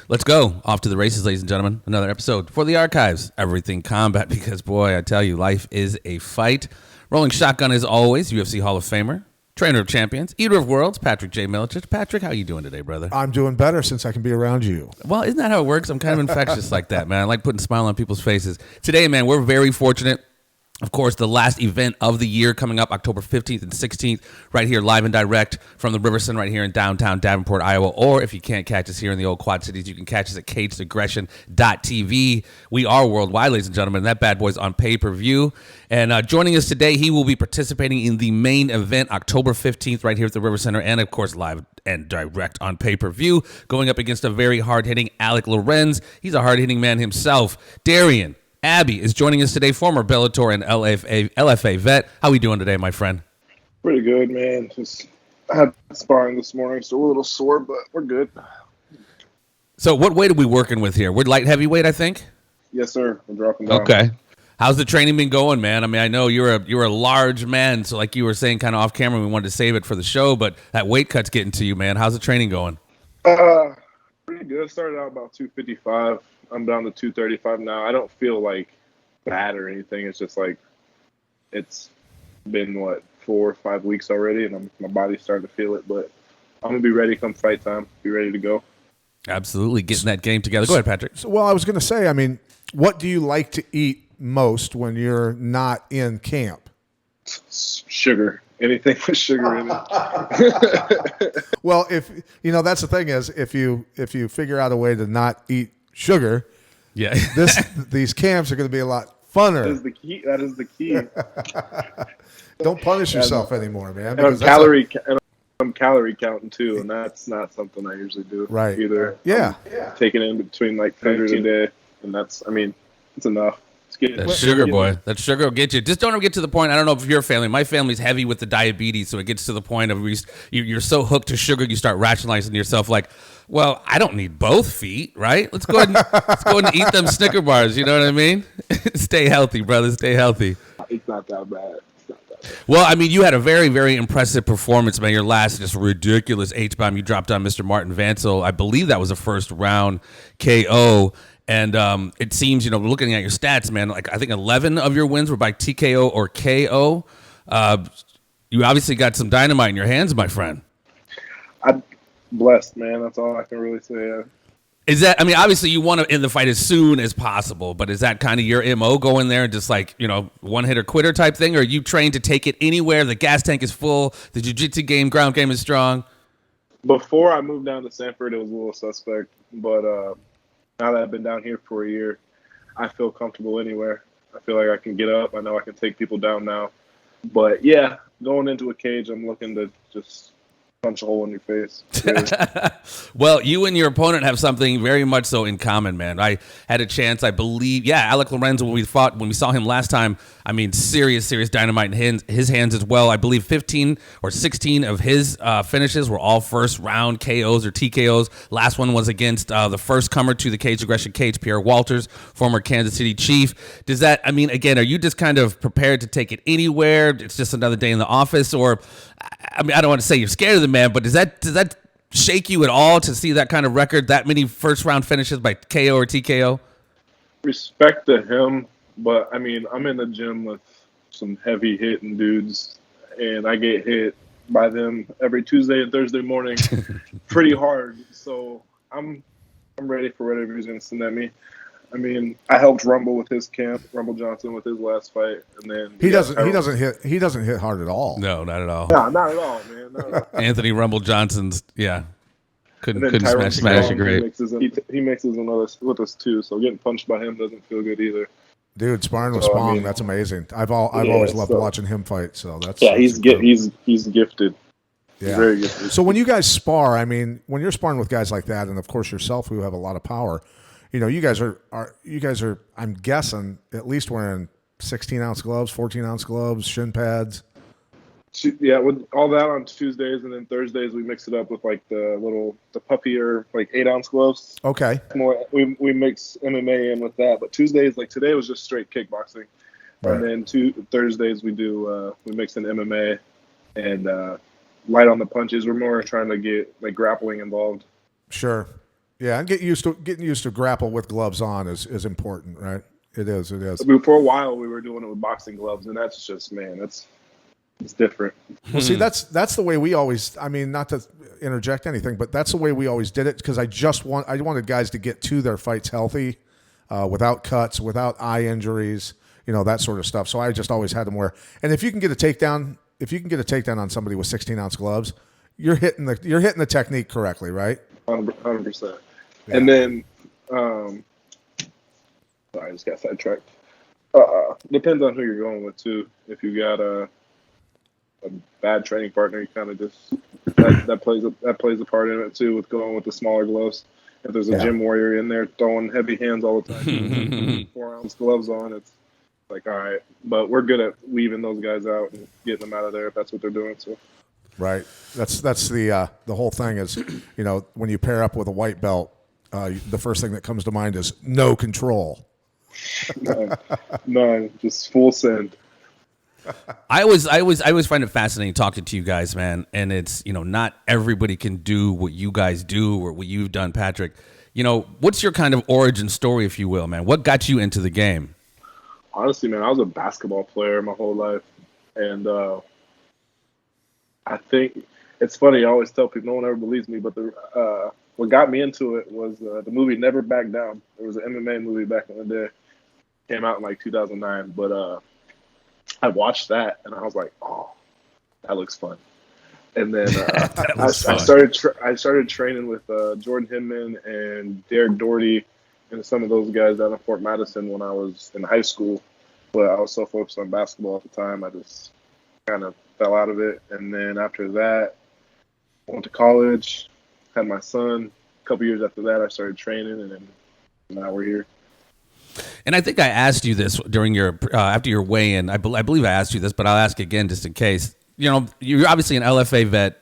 Let's go. Off to the races, ladies and gentlemen. Another episode for the archives. Everything combat, because, boy, I tell you, life is a fight. Rolling shotgun as always, UFC Hall of Famer, trainer of champions, eater of worlds, Patrick J. Miletich. Patrick, how you doing today, brother? I'm doing better since I can be around you. Well, isn't that how it works? I'm kind of infectious like that, man. I like putting a smile on people's faces. Today, man, we're very fortunate. Of course, the last event of the year coming up October 15th and 16th, right here live and direct from the Riverson right here in downtown Davenport, Iowa. Or if you can't catch us here in the old Quad Cities, you can catch us at cagedaggression.tv. We are worldwide, ladies and gentlemen. That bad boy's on pay-per-view. And joining us today, he will be participating in the main event October 15th right here at the River Center, and of course live and direct on pay-per-view, going up against a very hard-hitting Alik Lorenz. He's a hard-hitting man himself. Darion Abbey is joining us today, former Bellator and LFA vet. How are we doing today, my friend? Pretty good, man. Just had sparring this morning, so a little sore, but we're good. So what weight are we working with here? We're light heavyweight, I think? Yes, sir. We're dropping down. Okay. How's the training been going, man? I mean, I know you're a large man, so like you were saying kind of off camera, we wanted to save it for the show, but that weight cut's getting to you, man. How's the training going? Pretty good. Started out about 255. I'm down to 235 now. I don't feel like bad or anything. It's just like it's been 4 or 5 weeks already, and my body's starting to feel it. But I'm gonna be ready come fight time. Be ready to go. Absolutely, getting that game together. Go ahead, Patrick. Well, I was going to say, I mean, what do you like to eat most when you're not in camp? Sugar. Anything with sugar in it. Well, if you know, that's the thing is, if you figure out a way to not eat sugar, yeah, these camps are going to be a lot funner. That is the key. Don't punish yourself anymore, man. And I'm calorie counting too, and that's not something I usually do. Right. Either. Yeah. Taking in between 100 a day, and it's enough. That sugar, boy. That sugar will get you. Just don't ever get to the point. I don't know if your family. My family's heavy with the diabetes, so it gets to the point of you're so hooked to sugar, you start rationalizing to yourself like, well, I don't need both feet, right? Let's go ahead and eat them Snicker bars. You know what I mean? Stay healthy, brother. Stay healthy. It's not that bad. Well, I mean, you had a very, very impressive performance, man. Your last just ridiculous H-bomb. You dropped on Mr. Martin Vancel. I believe that was a first round KO. And it seems, looking at your stats, man, like I think 11 of your wins were by TKO or KO. You obviously got some dynamite in your hands, my friend. I'm blessed, man. That's all I can really say. Is that, I mean, obviously you want to end the fight as soon as possible, but is that kind of your MO going there and just like, one hitter quitter type thing? Or are you trained to take it anywhere? The gas tank is full. The jiu-jitsu game, ground game is strong. Before I moved down to Sanford, it was a little suspect, but now that I've been down here for a year, I feel comfortable anywhere. I feel like I can get up. I know I can take people down now. But, yeah, going into a cage, I'm looking to just punch a hole in your face. Really. Well, you and your opponent have something very much so in common, man. I had a chance, I believe, Alik Lorenz, when we saw him last time, I mean, serious dynamite in his hands as well. I believe 15 or 16 of his finishes were all first round KOs or TKOs. Last one was against the first comer to the Cage Aggression cage, Pierre Walters, former Kansas City Chief. Does that, I mean, again, are you just kind of prepared to take it anywhere? It's just another day in the office? Or, I mean, I don't want to say you're scared of the man, but does that shake you at all to see that kind of record, that many first round finishes by KO or TKO? Respect to him. But, I mean, I'm in the gym with some heavy hitting dudes, and I get hit by them every Tuesday and Thursday morning pretty hard. So I'm ready for whatever he's going to send at me. I mean, I helped Rumble with his camp, Rumble Johnson with his last fight, and then he doesn't hit hard at all. No, not at all. No, not at all, man. Not at all. Anthony Rumble Johnson's, couldn't smash a great. He mixes another with us too, so getting punched by him doesn't feel good either. Dude, sparring with Spong, that's amazing. I've always loved watching him fight. So he's gifted. Yeah. Very gifted. So when you guys spar, I mean, when you're sparring with guys like that, and of course yourself, who have a lot of power, you guys are. I'm guessing at least wearing 16-ounce gloves, 14-ounce gloves, shin pads. Yeah, with all that on Tuesdays, and then Thursdays we mix it up with like the puffier 8-ounce gloves. Okay. We mix MMA in with that, but Tuesdays, like today, was just straight kickboxing, right. And then Thursdays we mix in MMA and light on the punches. We're more trying to get like grappling involved. Sure. Yeah, and getting used to grapple with gloves on is important, right? It is. It is. I mean, for a while, we were doing it with boxing gloves, and that's just, man, it's different. Well, see, that's the way we always. I mean, not to interject anything, but that's the way we always did it because I wanted guys to get to their fights healthy, without cuts, without eye injuries, that sort of stuff. So I just always had them wear. And if you can get a takedown on somebody with 16-ounce gloves, you're hitting the technique correctly, right? 100%. Yeah. And then, sorry, I just got sidetracked. Depends on who you're going with too. If you got a bad training partner, you kind of just that plays a part in it too with going with the smaller gloves. If there's a gym warrior in there throwing heavy hands all the time, 4-ounce gloves on, it's like, all right. But we're good at weaving those guys out and getting them out of there if that's what they're doing. So. Right. That's the whole thing is, when you pair up with a white belt, the first thing that comes to mind is no control. None, just full send. I always find it fascinating talking to you guys, man. And it's, not everybody can do what you guys do or what you've done, Patrick. What's your kind of origin story, if you will, man? What got you into the game? Honestly, man, I was a basketball player my whole life. And I think it's funny. I always tell people, no one ever believes me, but what got me into it was the movie Never Back Down. It was an MMA movie back in the day. Came out in like 2009, but I watched that and I was like, oh, that looks fun. And then I started training with Jordan Hinman and Derek Doherty and some of those guys down in Fort Madison when I was in high school. But I was so focused on basketball at the time, I just kind of fell out of it. And then after that, I went to college, had my son. A couple years after that, I started training, and then now we're here. And I think I asked you this during your after your weigh-in. I believe I asked you this, but I'll ask again just in case. You're obviously an LFA vet,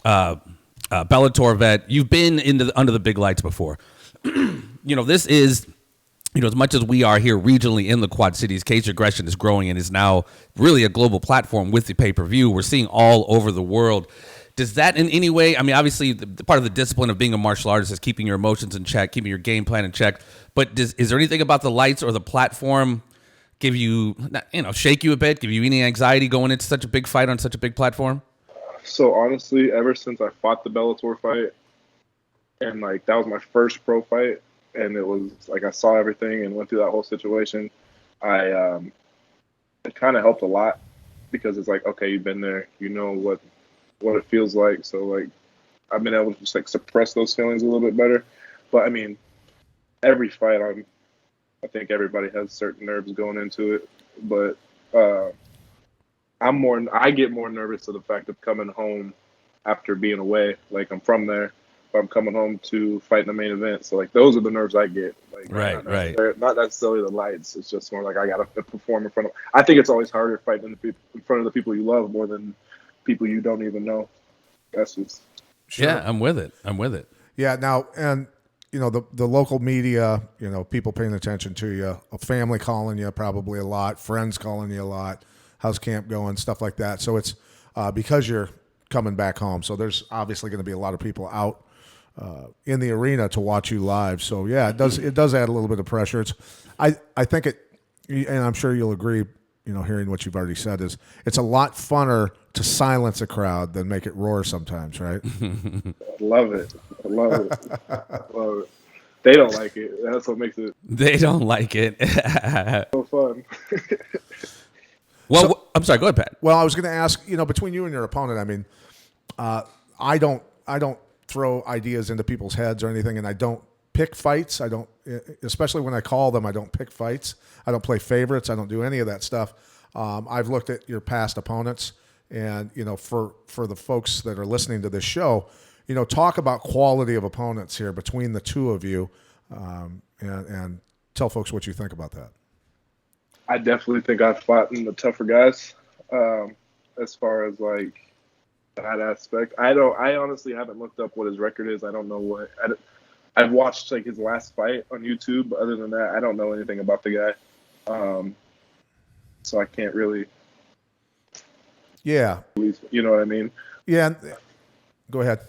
Bellator vet. You've been under the big lights before. This is, as much as we are here regionally in the Quad Cities, Cage Aggression is growing and is now really a global platform with the pay-per-view. We're seeing all over the world. Does that in any way, I mean, obviously the part of the discipline of being a martial artist is keeping your emotions in check, keeping your game plan in check. But is there anything about the lights or the platform give you, shake you a bit, give you any anxiety going into such a big fight on such a big platform? So honestly, ever since I fought the Bellator fight, and like that was my first pro fight, and it was like I saw everything and went through that whole situation, it kind of helped a lot because it's like, okay, you've been there, you know what it feels like. So like I've been able to just like suppress those feelings a little bit better. But I mean, every fight I think everybody has certain nerves going into it. But I get more nervous of the fact of coming home after being away. Like I'm from there, but I'm coming home to fight in the main event. So like those are the nerves I get. Like Right. Not necessarily the lights. It's just more like I gotta perform in front of. I think it's always harder fighting in front of the people you love more than people you don't even know. That's just Yeah, I'm with it. Yeah. Now, and the local media, people paying attention to you, a family calling you probably a lot, friends calling you a lot, how's camp going, stuff like that. So it's because you're coming back home. So there's obviously going to be a lot of people out in the arena to watch you live. So yeah, it does add a little bit of pressure. I think and I'm sure you'll agree, hearing what you've already said, is it's a lot funner to silence a crowd than make it roar sometimes, right? I love it. They don't like it. That's what makes it. They don't like it. So fun. Well, I'm sorry. Go ahead, Pat. Well, I was going to ask, between you and your opponent, I mean, I don't throw ideas into people's heads or anything, and I don't pick fights. I don't, especially when I call them, I don't pick fights. I don't play favorites. I don't do any of that stuff. I've looked at your past opponents, and for the folks that are listening to this show, talk about quality of opponents here between the two of you, and tell folks what you think about that. I definitely think I've fought in the tougher guys. As far as like that aspect, I honestly haven't looked up what his record is. I don't know what. I've watched like his last fight on YouTube, but other than that, I don't know anything about the guy. So I can't really. Yeah. You know what I mean? Yeah. Go ahead.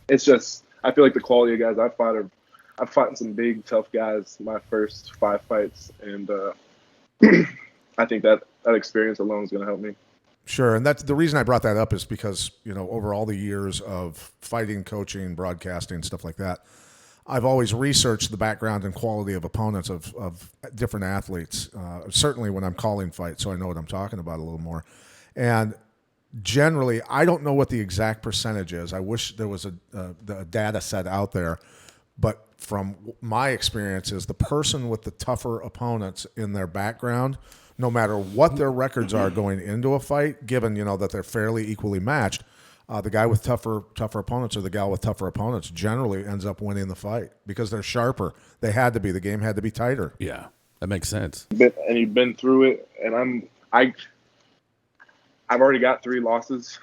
It's just I feel like the quality of guys I've fought are I've fought some big, tough guys my first 5 fights, and I think that experience alone is going to help me. Sure, and that's the reason I brought that up is because, over all the years of fighting, coaching, broadcasting, stuff like that, I've always researched the background and quality of opponents of different athletes, certainly when I'm calling fights, so I know what I'm talking about a little more. And generally, I don't know what the exact percentage is. I wish there was a data set out there. But from my experiences, the person with the tougher opponents in their background, no matter what their records are going into a fight, given that they're fairly equally matched, the guy with tougher opponents or the gal with tougher opponents generally ends up winning the fight because they're sharper. They had to be. The game had to be tighter. Yeah, that makes sense. And you've been through it, and I've already got 3 losses,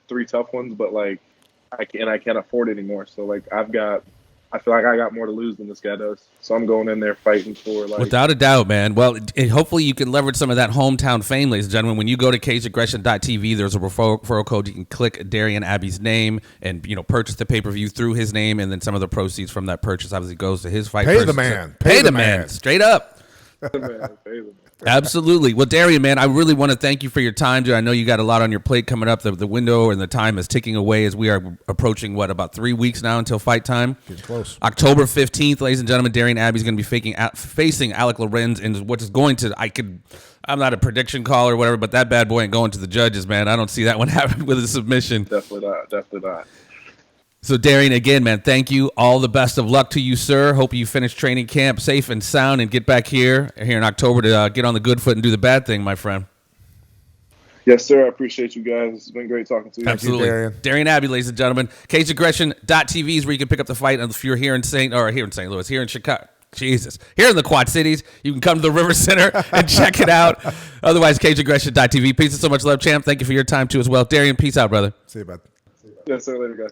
3 tough ones, but I can't afford it anymore. So I feel like I got more to lose than this guy does. So I'm going in there fighting for Without a doubt, man. Well, hopefully you can leverage some of that hometown fame, ladies and gentlemen. When you go to cageaggression.tv, there's a referral code. You can click Darion Abbey's name and purchase the pay-per-view through his name, and then some of the proceeds from that purchase obviously goes to his fight. Pay the man. Pay the man. Straight up. Pay the man. Absolutely. Well, Darion, man, I really want to thank you for your time, dude. I know you got a lot on your plate coming up. The window and the time is ticking away as we are approaching, about 3 weeks now until fight time? Getting close. October 15th, ladies and gentlemen, Darion Abbey is going to be facing Alik Lorenz in what is going to, I'm not a prediction caller or whatever, but that bad boy ain't going to the judges, man. I don't see that one happening with a submission. Definitely not. So, Darion, again, man, thank you. All the best of luck to you, sir. Hope you finish training camp safe and sound and get back here in October to get on the good foot and do the bad thing, my friend. Yes, sir. I appreciate you guys. It's been great talking to you. Absolutely. Thank you, Darion Abbey, ladies and gentlemen. CageAggression.tv is where you can pick up the fight. If you're here in St. Louis, here in Chicago. Jesus. Here in the Quad Cities, you can come to the River Center and check it out. Otherwise, CageAggression.tv. Peace and so much love, champ. Thank you for your time, too, as well. Darion, peace out, brother. See you, bud. Yes, sir. Later, guys.